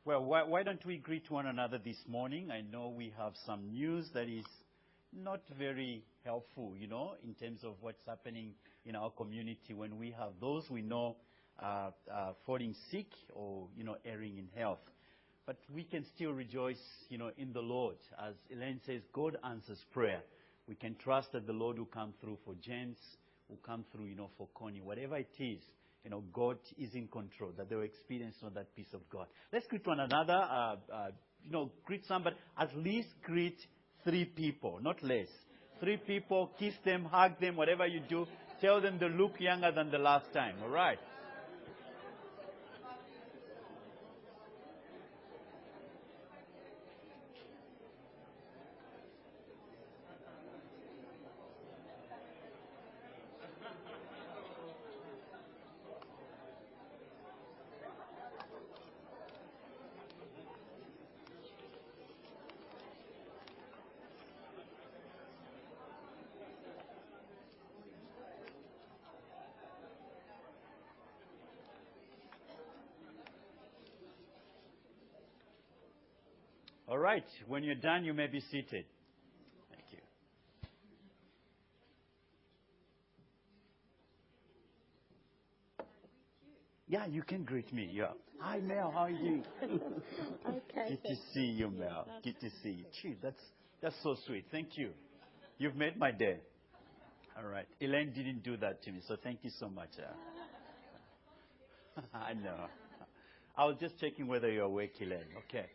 Well, why don't we greet one another this morning? I know we have some news that is not very helpful, in terms of what's happening in our community when we have those we know falling sick or, erring in health. But we can still rejoice, in the Lord. As Elaine says, God answers prayer. We can trust that the Lord will come through for James, will come through, for Connie. Whatever it is, God is in control, that they will experience that peace of God. Let's greet one another. Greet somebody. At least greet 3 people, not less. 3 people, kiss them, hug them, whatever you do. Tell them they look younger than the last time, all right? All right. When you're done, you may be seated. Thank you. Yeah, you can greet me. Yeah. Hi, Mel. How are you doing? Okay. Good to see you, Mel. Good to see you. Gee, that's so sweet. Thank you. You've made my day. All right. Elaine didn't do that to me, so thank you so much. I know. I was just checking whether you're awake, Elaine. Okay.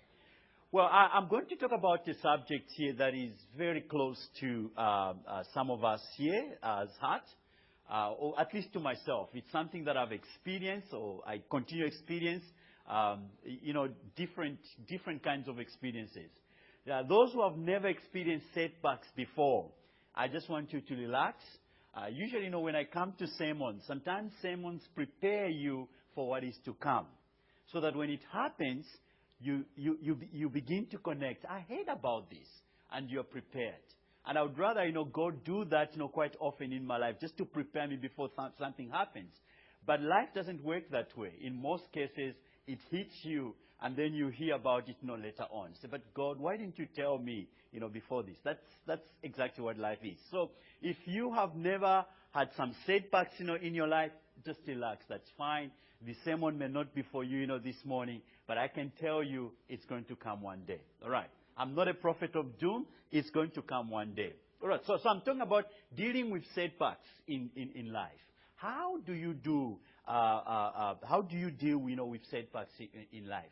Well, I'm going to talk about a subject here that is very close to some of us here as heart, or at least to myself. It's something that I've experienced, or I continue to experience, different kinds of experiences. There are those who have never experienced setbacks before. I just want you to relax. Usually, when I come to sermons, sometimes sermons prepare you for what is to come, so that when it happens, you begin to connect. I heard about this, and you're prepared. And I would rather, God do that, quite often in my life, just to prepare me before something happens. But life doesn't work that way. In most cases, it hits you, and then you hear about it, later on. Say, but God, why didn't you tell me, before this? That's exactly what life is. So if you have never had some setbacks, in your life, just relax. That's fine. The sermon may not be for you, this morning, but I can tell you it's going to come one day. All right. I'm not a prophet of doom. It's going to come one day. All right. So I'm talking about dealing with setbacks in life. How do you do? How do you deal, with setbacks in life?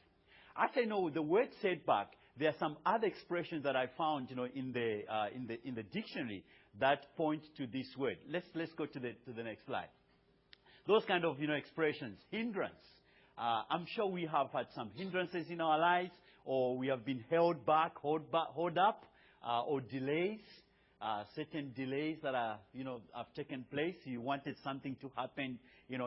As I know, the word setback, there are some other expressions that I found, in the dictionary that point to this word. Let's go to the next slide. Those kind of, expressions. Hindrance. I'm sure we have had some hindrances in our lives, or we have been held back, hold up, or delays. Certain delays that have taken place. You wanted something to happen, in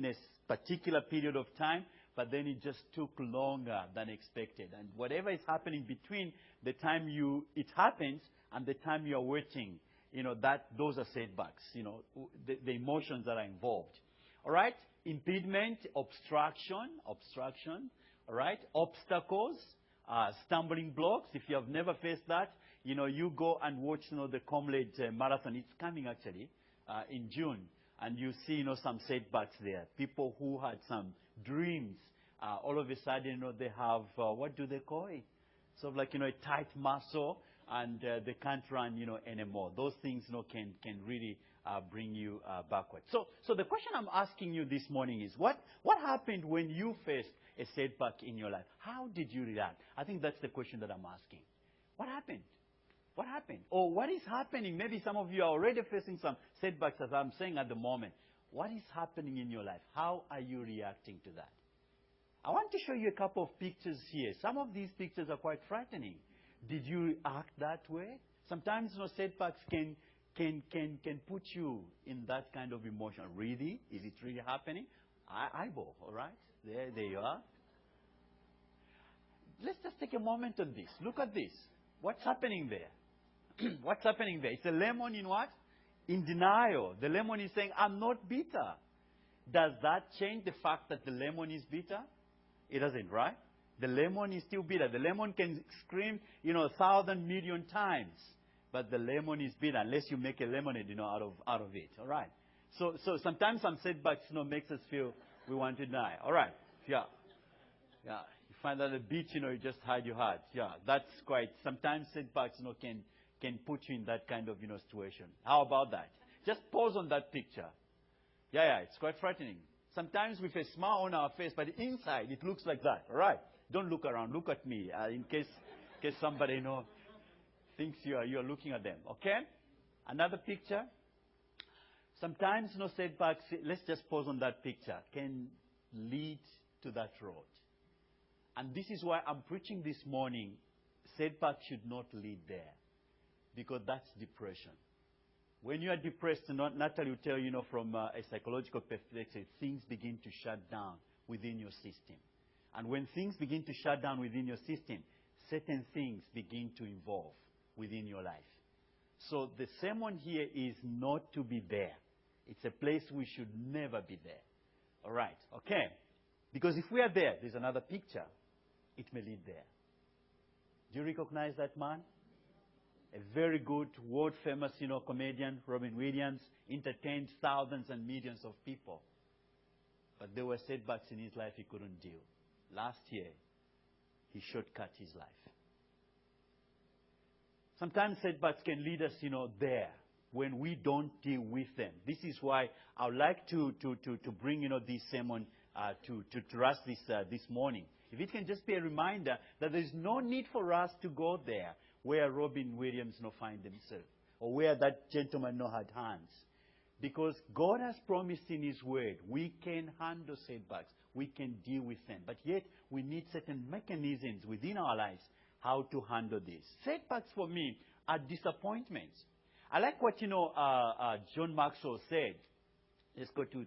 a particular period of time, but then it just took longer than expected. And whatever is happening between the time it happens and the time you are waiting, those are setbacks. The emotions that are involved. All right? Impediment, obstruction. All right? Obstacles, stumbling blocks. If you have never faced that, you go and watch, the Comrade Marathon. It's coming actually in June. And you see, some setbacks there. People who had some dreams, all of a sudden, they have, what do they call it? Sort of like, a tight muscle, and they can't run, anymore. Those things, can really bring you backward. So the question I'm asking you this morning is, what happened when you faced a setback in your life? How did you react? I think that's the question that I'm asking. What happened? What happened? Or what is happening? Maybe some of you are already facing some setbacks, as I'm saying at the moment. What is happening in your life? How are you reacting to that? I want to show you a couple of pictures here. Some of these pictures are quite frightening. Did you act that way? Sometimes, setbacks can put you in that kind of emotion. Really? Is it really happening? Eyeball, all right? There you are. Let's just take a moment on this. Look at this. What's happening there? What's happening there? It's a lemon in what? In denial. The lemon is saying, I'm not bitter. Does that change the fact that the lemon is bitter? It doesn't, right? The lemon is still bitter. The lemon can scream, 1,000 million times, but the lemon is bitter unless you make a lemonade, out of it. All right. So sometimes some setbacks, makes us feel we want to die. All right. Yeah. Yeah. You find that at the beach, you just hide your heart. Yeah. That's quite. Sometimes setbacks, can put you in that kind of, situation. How about that? Just pause on that picture. Yeah. It's quite frightening. Sometimes with a smile on our face, but inside it looks like that. All right. Don't look around. Look at me, in case somebody, thinks you're looking at them. Okay? Another picture. Sometimes, setbacks, let's just pause on that picture, can lead to that road. And this is why I'm preaching this morning, setbacks should not lead there. Because that's depression. When you are depressed, Natalie will tell you, from a psychological perspective, things begin to shut down within your system. And when things begin to shut down within your system, certain things begin to evolve within your life. So the sermon here is not to be there. It's a place we should never be there. All right, okay. Because if we are there, there's another picture. It may lead there. Do you recognize that man? A very good, world-famous, comedian, Robin Williams, entertained thousands and millions of people. But there were setbacks in his life he couldn't deal. Last year, he shortcut his life. Sometimes setbacks can lead us, there when we don't deal with them. This is why I would like to bring, this sermon to us this morning. If it can just be a reminder that there's no need for us to go there where Robin Williams find himself, or where that gentleman had hands. Because God has promised in His Word, we can handle setbacks, we can deal with them. But yet, we need certain mechanisms within our lives how to handle this. Setbacks for me are disappointments. I like what, John Maxwell said. Let's go to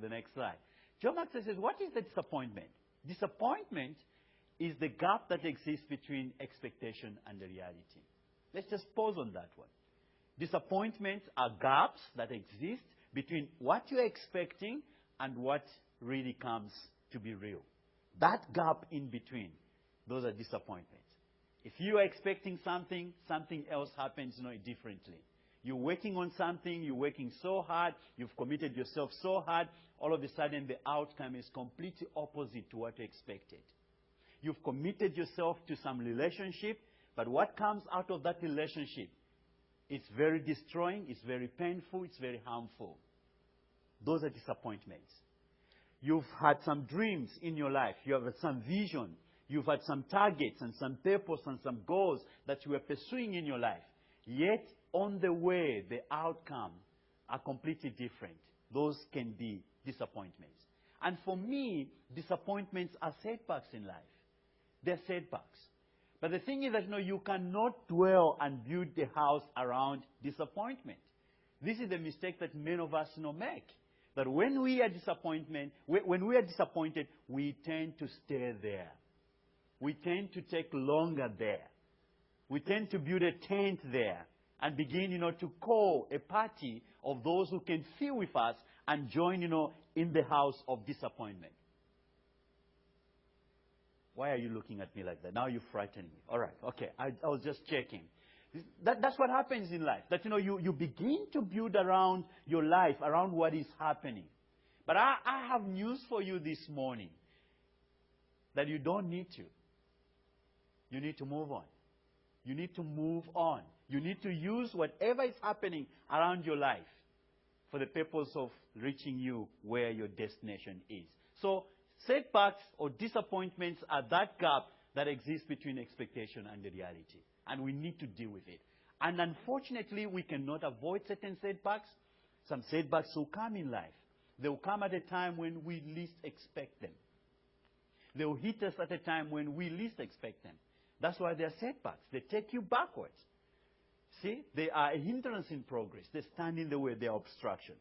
the next slide. John Maxwell says, what is the disappointment? Disappointment is the gap that exists between expectation and the reality. Let's just pause on that one. Disappointments are gaps that exist between what you're expecting and what really comes to be real. That gap in between, those are disappointments. If you are expecting something, something else happens differently. You're working on something, you're working so hard, you've committed yourself so hard, all of a sudden the outcome is completely opposite to what you expected. You've committed yourself to some relationship, but what comes out of that relationship, it's very destroying, it's very painful, it's very harmful. Those are disappointments. You've had some dreams in your life. You have had some vision. You've had some targets and some purpose and some goals that you were pursuing in your life. Yet, on the way, the outcome are completely different. Those can be disappointments. And for me, disappointments are setbacks in life. They're setbacks. But the thing is that you cannot dwell and build the house around disappointment. This is the mistake that many of us make. That when we are disappointed, we tend to stay there. We tend to take longer there. We tend to build a tent there and begin, to call a party of those who can feel with us and join, in the house of disappointment. Why are you looking at me like that? Now you're frightening me. All right, okay. I was just checking. That's what happens in life. That, you begin to build around your life, around what is happening. But I have news for you this morning. That you don't need to. You need to move on. You need to move on. You need to use whatever is happening around your life for the purpose of reaching you where your destination is. So, setbacks or disappointments are that gap that exists between expectation and the reality. And we need to deal with it. And unfortunately, we cannot avoid certain setbacks. Some setbacks will come in life. They will come at a time when we least expect them. They will hit us at a time when we least expect them. That's why they are setbacks. They take you backwards. See, they are a hindrance in progress. They stand in the way. They are obstruction.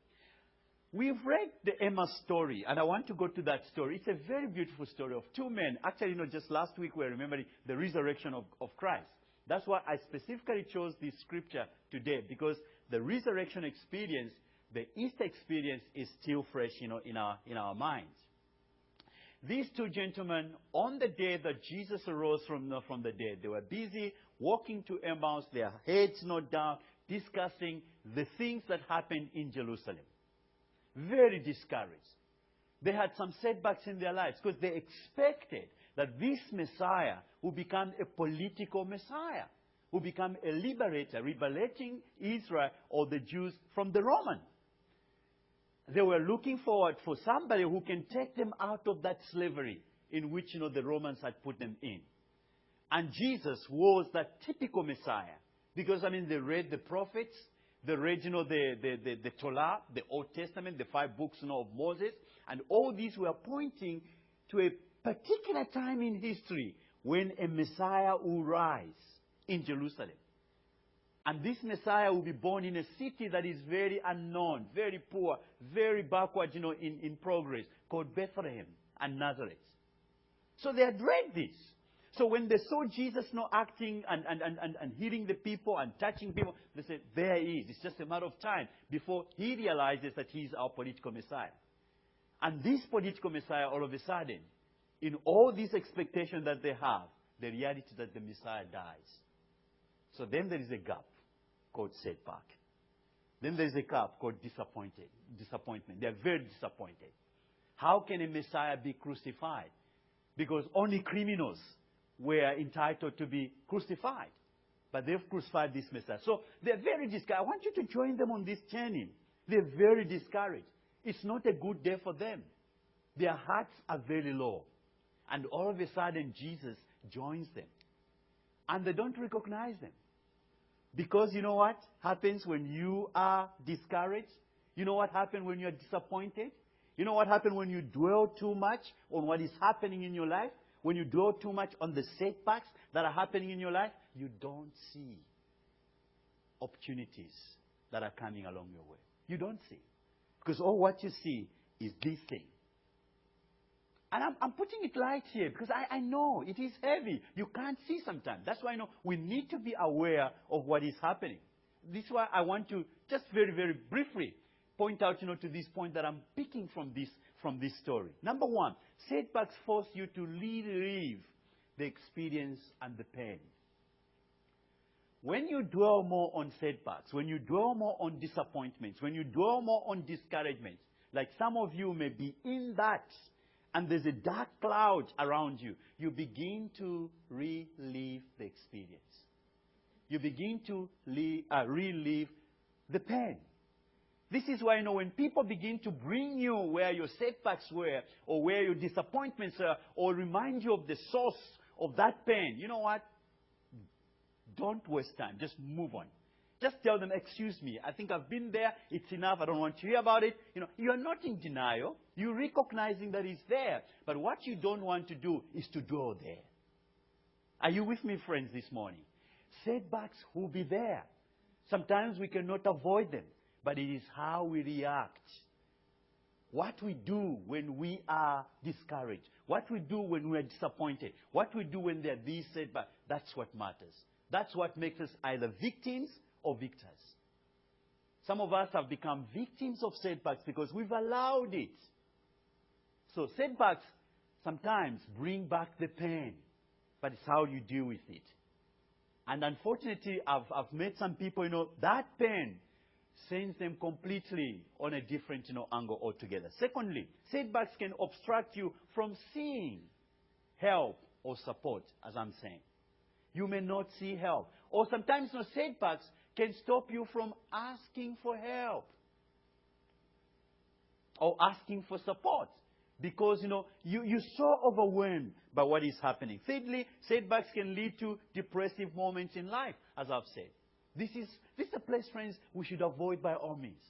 We've read the Emma story, and I want to go to that story. It's a very beautiful story of two men. Actually, just last week we were remembering the resurrection of Christ. That's why I specifically chose this scripture today, because the resurrection experience, the Easter experience, is still fresh, in our minds. these two gentlemen, on the day that Jesus arose from the dead, they were busy walking to Emmaus, their heads not down, discussing the things that happened in Jerusalem. Very discouraged. They had some setbacks in their lives because they expected that this Messiah will become a political Messiah, will become a liberator, liberating Israel or the Jews from the Roman. They were looking forward for somebody who can take them out of that slavery in which, the Romans had put them in. And Jesus was that typical Messiah. Because, they read the prophets, they read, the Torah, the Old Testament, the 5 books, of Moses. And all these were pointing to a particular time in history when a Messiah will rise in Jerusalem. And this Messiah will be born in a city that is very unknown, very poor, very backward, in progress, called Bethlehem and Nazareth. So they had read this. So when they saw Jesus acting and healing the people and touching people, they said, there he is. It's just a matter of time before he realizes that he's our political Messiah. And this political Messiah, all of a sudden, in all these expectations that they have, the reality that the Messiah dies. So then there is a gap called setback. Then there is a gap called disappointment. They are very disappointed. How can a Messiah be crucified? Because only criminals were entitled to be crucified. But they've crucified this Messiah. So they're very discouraged. I want you to join them on this journey. They're very discouraged. It's not a good day for them. Their hearts are very low. And all of a sudden, Jesus joins them. And they don't recognize them. Because you know what happens when you are discouraged? You know what happens when you are disappointed? You know what happens when you dwell too much on what is happening in your life? When you dwell too much on the setbacks that are happening in your life, you don't see opportunities that are coming along your way. You don't see. Because all what you see is this thing. And I'm putting it light here because I know it is heavy. You can't see sometimes. That's why I know we need to be aware of what is happening. This is why I want to just very, very briefly point out, to this point that I'm picking from this story. Number one, setbacks force you to relive the experience and the pain. When you dwell more on setbacks, when you dwell more on disappointments, when you dwell more on discouragements, like some of you may be in that, and there's a dark cloud around you, you begin to relive the experience. You begin to relive the pain. This is why, when people begin to bring you where your setbacks were, or where your disappointments are, or remind you of the source of that pain, you know what? Don't waste time. Just move on. Just tell them, excuse me, I think I've been there. It's enough. I don't want to hear about it. You're not in denial. You're recognizing that it's there. But what you don't want to do is to dwell there. Are you with me, friends, this morning? Setbacks will be there. Sometimes we cannot avoid them. But it is how we react. What we do when we are discouraged. What we do when we are disappointed. What we do when there are these setbacks. That's what matters. That's what makes us either victims or victors. Some of us have become victims of setbacks because we've allowed it. So setbacks sometimes bring back the pain, but it's how you deal with it. And unfortunately, I've met some people, that pain sends them completely on a different, angle altogether. Secondly, setbacks can obstruct you from seeing help or support, as I'm saying. You may not see help. Or sometimes setbacks can stop you from asking for help or asking for support because, you're so overwhelmed by what is happening. Thirdly, setbacks can lead to depressive moments in life, as I've said. This is a place, friends, we should avoid by all means.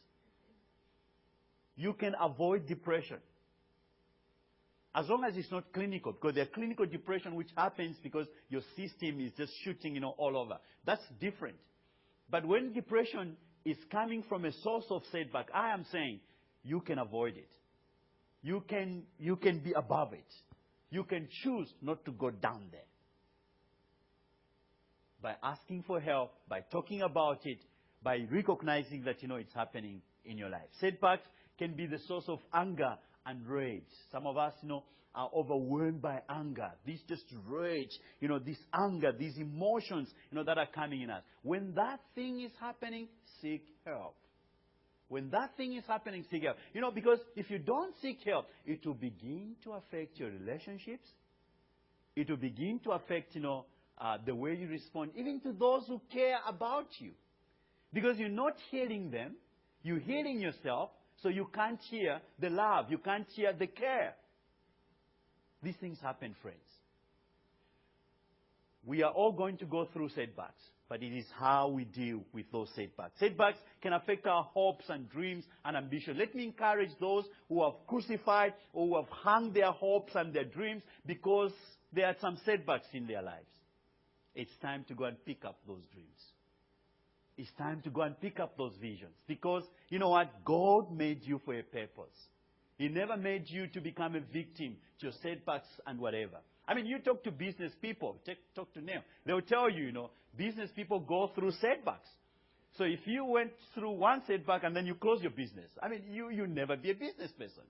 You can avoid depression. As long as it's not clinical, because there's clinical depression which happens because your system is just shooting, all over. That's different. But when depression is coming from a source of setback, I am saying you can avoid it. You can be above it. You can choose not to go down there. By asking for help, by talking about it, by recognizing that, it's happening in your life. Setbacks can be the source of anger and rage. Some of us, are overwhelmed by anger. This just rage, this anger, these emotions, that are coming in us. When that thing is happening, seek help. When that thing is happening, seek help. Because if you don't seek help, it will begin to affect your relationships. It will begin to affect, the way you respond, even to those who care about you. Because you're not healing them. You're healing yourself, so you can't hear the love. You can't hear the care. These things happen, friends. We are all going to go through setbacks, but it is how we deal with those setbacks. Setbacks can affect our hopes and dreams and ambition. Let me encourage those who have crucified or who have hung their hopes and their dreams because there are some setbacks in their lives. It's time to go and pick up those dreams. It's time to go and pick up those visions. Because, you know what? God made you for a purpose. He never made you to become a victim to your setbacks and whatever. I mean, you talk to business people. Talk to them. They'll tell you, business people go through setbacks. So if you went through one setback and then you close your business, I mean, you'll never be a business person.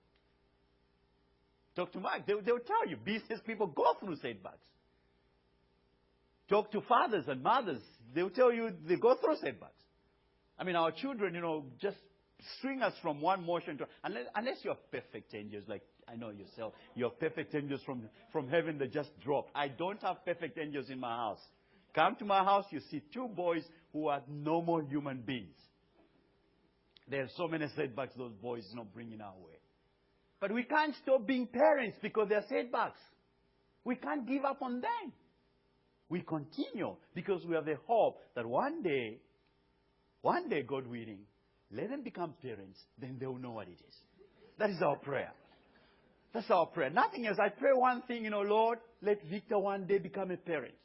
Talk to Mike. They'll tell you, business people go through setbacks. Talk to fathers and mothers. They'll tell you they go through setbacks. I mean, our children, just string us from one motion to... Unless you have perfect angels, like I know yourself. You have perfect angels from heaven that just dropped. I don't have perfect angels in my house. Come to my house, you see two boys who are normal human beings. There are so many setbacks those boys bringing our way. But we can't stop being parents because there are setbacks. We can't give up on them. We continue because we have the hope that one day, God willing, let them become parents, then they'll know what it is. That is our prayer. That's our prayer. Nothing else. I pray one thing, Lord, let Victor one day become a parent.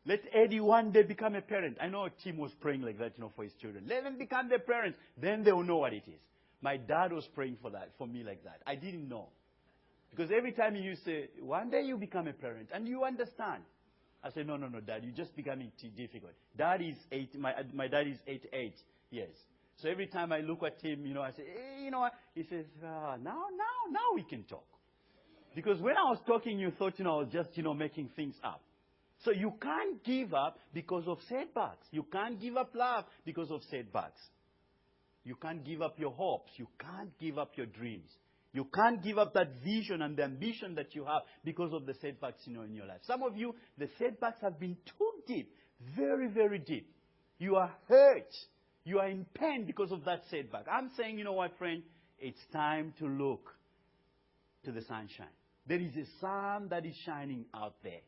Let Eddie one day become a parent. I know Tim was praying like that, for his children. Let them become their parents, then they'll know what it is. My dad was praying for me like that. I didn't know. Because every time he used to say, one day you become a parent, and you understand. I said, no, Dad, you're just becoming too difficult. Dad is 8, my dad is 88 years. So every time I look at him, I say, hey, what? He says, now we can talk. Because when I was talking, you thought, I was just, making things up. So you can't give up because of setbacks. You can't give up love because of setbacks. You can't give up your hopes. You can't give up your dreams. You can't give up that vision and the ambition that you have because of the setbacks, in your life. Some of you, the setbacks have been too deep, very, very deep. You are hurt. You are in pain because of that setback. I'm saying, you know what, friend? It's time to look to the sunshine. There is a sun that is shining out there.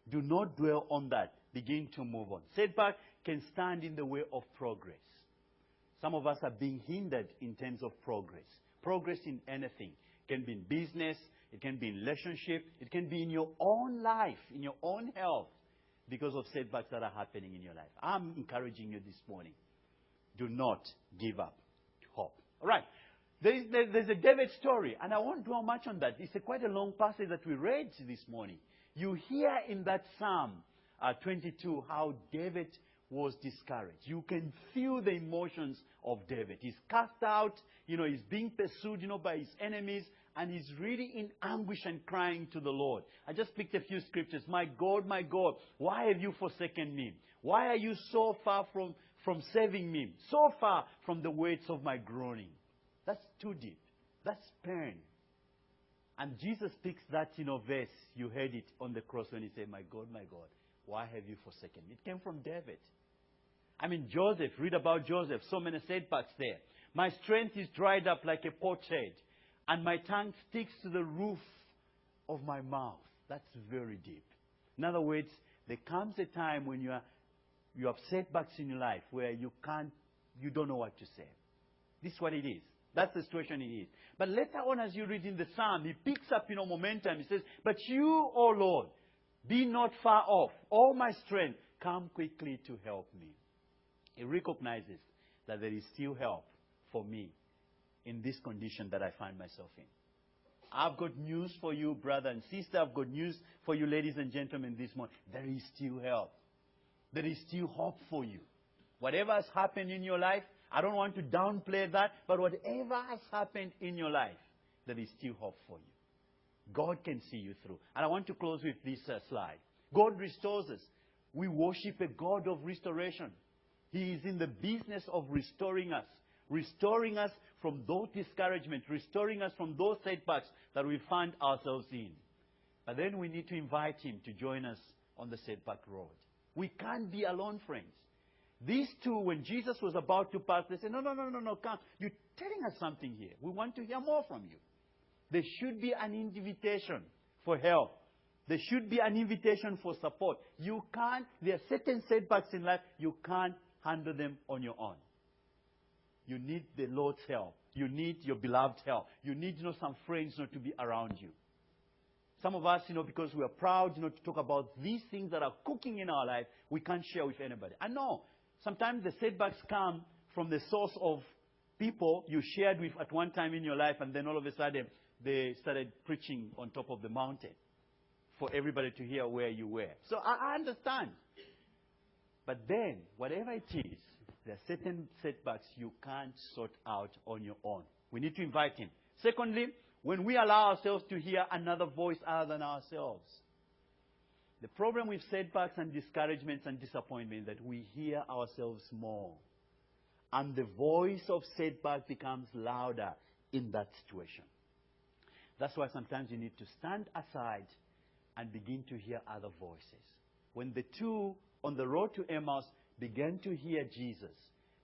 Do not dwell on that. Begin to move on. Setback can stand in the way of progress. Some of us are being hindered in terms of progress. Progress in anything. It can be in business. It can be in relationship. It can be in your own life, in your own health, because of setbacks that are happening in your life. I'm encouraging you this morning. Do not give up hope. All right. There's a David story, and I won't dwell much on that. It's quite a long passage that we read this morning. You hear in that Psalm 22 how David was discouraged. You can feel the emotions of David. He's cast out, he's being pursued, by his enemies, and he's really in anguish and crying to the Lord. I just picked a few scriptures. My God, why have you forsaken me? Why are you so far from saving me? So far from the weights of my groaning. That's too deep. That's pain. And Jesus picks that, verse. You heard it on the cross when he said, my God, why have you forsaken me? It came from David. I mean, Joseph, read about Joseph. So many setbacks there. My strength is dried up like a potsherd, and my tongue sticks to the roof of my mouth. That's very deep. In other words, there comes a time when you have setbacks in your life where you don't know what to say. This is what it is. That's the situation it is. But later on, as you read in the Psalm, he picks up, momentum. He says, but you, O Lord, be not far off. All my strength, come quickly to help me. He recognizes that there is still help for me in this condition that I find myself in. I've got news for you, brother and sister. I've got news for you, ladies and gentlemen, this morning. There is still help. There is still hope for you. Whatever has happened in your life, I don't want to downplay that, but whatever has happened in your life, there is still hope for you. God can see you through. And I want to close with this slide. God restores us. We worship a God of restoration. He is in the business of restoring us from those discouragements, restoring us from those setbacks that we find ourselves in. But then we need to invite Him to join us on the setback road. We can't be alone, friends. These two, when Jesus was about to pass, they said, no, come. You're telling us something here. We want to hear more from you. There should be an invitation for help. There should be an invitation for support. You can't, there are certain setbacks in life, you can't handle them on your own. You need the Lord's help. You need your beloved help. You need, some friends, to be around you. Some of us, because we are proud, to talk about these things that are cooking in our life, we can't share with anybody. I know sometimes the setbacks come from the source of people you shared with at one time in your life, and then all of a sudden they started preaching on top of the mountain for everybody to hear where you were. So I understand. But then, whatever it is, there are certain setbacks you can't sort out on your own. We need to invite Him. Secondly, when we allow ourselves to hear another voice other than ourselves. The problem with setbacks and discouragements and disappointment is that we hear ourselves more. And the voice of setback becomes louder in that situation. That's why sometimes you need to stand aside and begin to hear other voices. When the two on the road to Emmaus began to hear Jesus,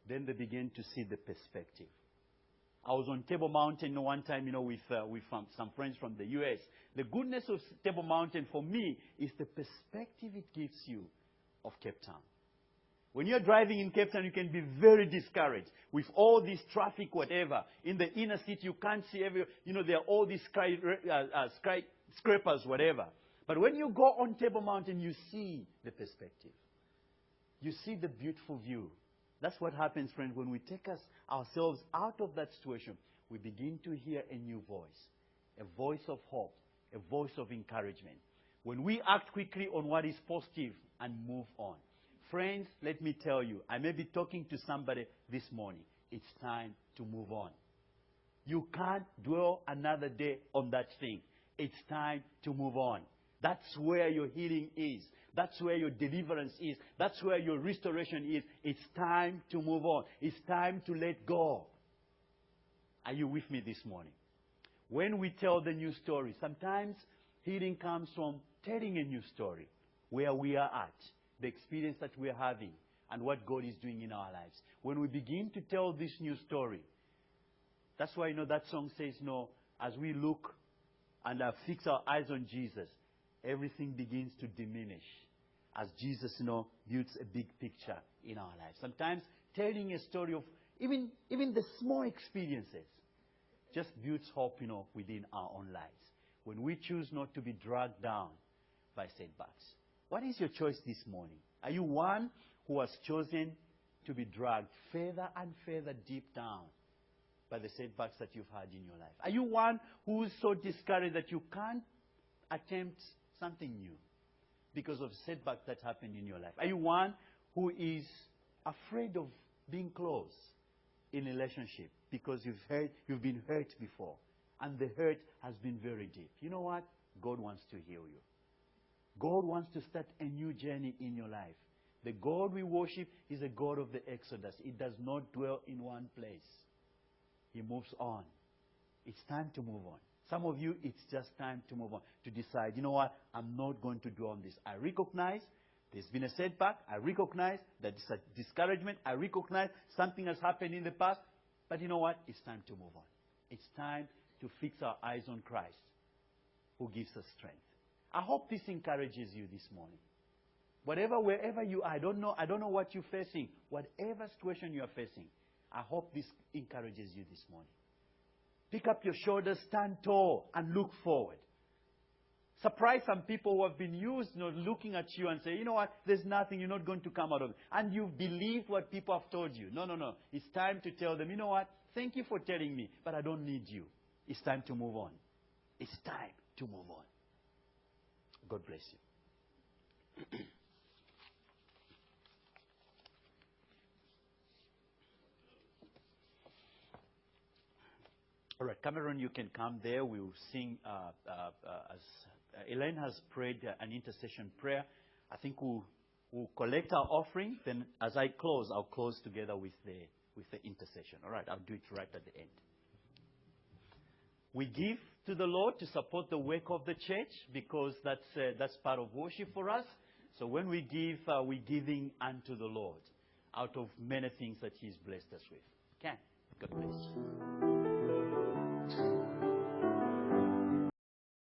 then they began to see the perspective. I was on Table Mountain one time, with some friends from the U.S. The goodness of Table Mountain for me is the perspective it gives you of Cape Town. When you're driving in Cape Town, you can be very discouraged with all this traffic, whatever. In the inner city, you can't see there are all these skyscrapers, whatever. But when you go on Table Mountain, you see the perspective. You see the beautiful view. That's what happens, friend, when we take ourselves out of that situation. We begin to hear a new voice, a voice of hope, a voice of encouragement. When we act quickly on what is positive and move on. Friends, let me tell you, I may be talking to somebody this morning. It's time to move on. You can't dwell another day on that thing. It's time to move on. That's where your healing is. That's where your deliverance is. That's where your restoration is. It's time to move on. It's time to let go. Are you with me this morning? When we tell the new story, sometimes healing comes from telling a new story, where we are at, the experience that we are having, and what God is doing in our lives. When we begin to tell this new story, that's why, that song says, as we look and fix our eyes on Jesus, everything begins to diminish as Jesus, builds a big picture in our lives. Sometimes telling a story of even the small experiences just builds hope, within our own lives. When we choose not to be dragged down by setbacks. What is your choice this morning? Are you one who has chosen to be dragged further and further deep down by the setbacks that you've had in your life? Are you one who is so discouraged that you can't attempt something new because of setbacks that happened in your life? Are you one who is afraid of being close in a relationship because you've been hurt before and the hurt has been very deep? You know what? God wants to heal you. God wants to start a new journey in your life. The God we worship is a God of the Exodus. He does not dwell in one place. He moves on. It's time to move on. Some of you, it's just time to move on, to decide, you know what, I'm not going to dwell on this. I recognize there's been a setback. I recognize that it's a discouragement. I recognize something has happened in the past. But you know what? It's time to move on. It's time to fix our eyes on Christ, who gives us strength. I hope this encourages you this morning. Wherever you are, I don't know what you're facing. Whatever situation you are facing, I hope this encourages you this morning. Pick up your shoulders, stand tall, and look forward. Surprise some people who have been used, looking at you and say, you know what, there's nothing, you're not going to come out of it. And you've believed what people have told you. No. It's time to tell them, you know what, thank you for telling me, but I don't need you. It's time to move on. It's time to move on. God bless you. All right, Cameron, you can come there. We'll sing as Elaine has prayed an intercession prayer. I think we'll collect our offering. Then, as I close, I'll close together with the intercession. All right, I'll do it right at the end. We give to the Lord to support the work of the church because that's part of worship for us. So when we give, we're giving unto the Lord out of many things that He's blessed us with. Okay? God bless you.